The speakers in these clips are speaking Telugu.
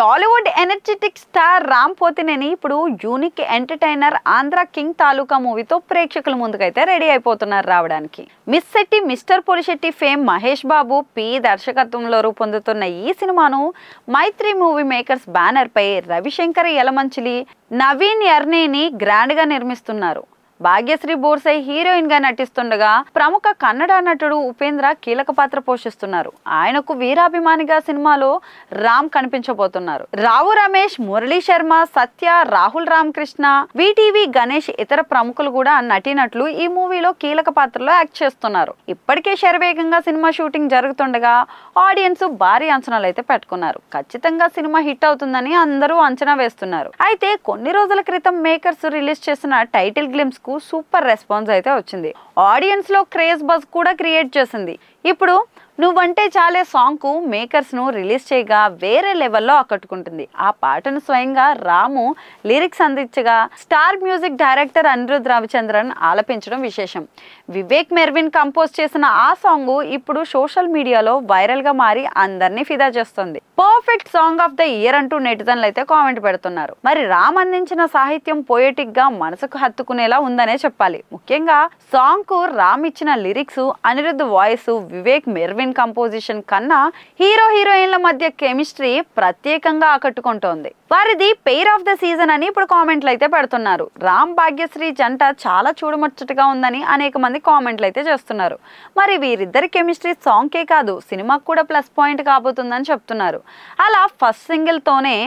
టాలీవుడ్ ఎనర్జెటిక్ స్టార్ రామ్ పోతినేని ఇప్పుడు యూనిక్ ఎంటర్టైనర్ ఆంధ్ర కింగ్ తాలూకా మూవీతో ప్రేక్షకుల ముందుకైతే రెడీ అయిపోతున్నారు రావడానికి. Miss Shetty mister Polishetty fame Mahesh Babu P దర్శకత్వంలో రూపొందుతున్న ఈ సినిమాను మైత్రి మూవీ మేకర్స్ బ్యానర్ పై రవిశంకర్ యలమంచిలి, నవీన్ యర్నేని గ్రాండ్ గా నిర్మిస్తున్నారు. భాగ్యశ్రీ బోర్సై హీరోయిన్ గా నటిస్తుండగా ప్రముఖ కన్నడ నటుడు ఉపేంద్ర కీలక పాత్ర పోషిస్తున్నారు. ఆయనకు వీరాభిమానిగా సినిమాలో రామ్ కనిపించబోతున్నారు. రావు రమేష్, మురళీ శర్మ, సత్య, రాహుల్ రామకృష్ణ, విటివి గణేష్ ఇతర ప్రముఖులు కూడా నటీనటులు ఈ మూవీలో కీలక పాత్రలో యాక్ట్ చేస్తున్నారు. ఇప్పటికే శరవేగంగా సినిమా షూటింగ్ జరుగుతుండగా ఆడియన్స్ భారీ అంచనాలు అయితే పెట్టుకున్నారు. ఖచ్చితంగా సినిమా హిట్ అవుతుందని అందరూ అంచనా వేస్తున్నారు. అయితే కొన్ని రోజుల క్రితం మేకర్స్ రిలీజ్ చేసిన టైటిల్ గ్లిమ్స్ సూపర్ రెస్పాన్స్ అయితే వచ్చింది. ఆడియన్స్ లో క్రేజ్ బజ్ కూడా క్రియేట్ చేసింది. ఇప్పుడు నువ్వంటే చాలే సాంగ్ కు మేకర్స్ ను రిలీజ్ చేయగా వేరే లెవెల్లో ఆకట్టుకుంటుంది. ఆ పాటను స్వయంగా రాము లిరిక్స్ అందించగా star music director Anirudh Ravichander ఆలపించడం విశేషం. వివేక్ మెర్విన్ కంపోజ్ చేసిన ఆ సాంగ్ ఇప్పుడు సోషల్ మీడియాలో వైరల్ గా మారి అందరినీ ఫిదా చేస్తుంది. Perfect song of the year అంటూ నెటిజన్లు అయితే కామెంట్ పెడుతున్నారు. మరి రామ్ అందించిన సాహిత్యం పోయెటిక్ గా మనసుకు హత్తుకునేలా ఉందనే చెప్పాలి. ముఖ్యంగా సాంగ్ కు రామ్ ఇచ్చిన lyrics, Anirudh voice, Vivek Mervin composition కన్నా హీరో హీరోయిన్ల మధ్య కెమిస్ట్రీ ప్రత్యేకంగా ఆకట్టుకుంటోంది. వారిది పెయిర్ ఆఫ్ ద సీజన్ అని ఇప్పుడు కామెంట్లు అయితే పెడుతున్నారు. రామ్ భాగ్యశ్రీ జంట చాలా చూడముచ్చటగా ఉందని అనేక మంది కామెంట్లు అయితే చేస్తున్నారు. మరి వీరిద్దరి కెమిస్ట్రీ సాంగ్ కే కాదు సినిమాకు కూడా ప్లస్ పాయింట్ కాబోతుందని చెప్తున్నారు. అలా ఫస్ట్ సింగిల్ తోనే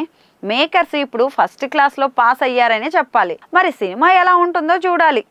మేకర్స్ ఇప్పుడు ఫస్ట్ క్లాస్ లో పాస్ అయ్యారని చెప్పాలి. మరి సినిమా ఎలా ఉంటుందో చూడాలి.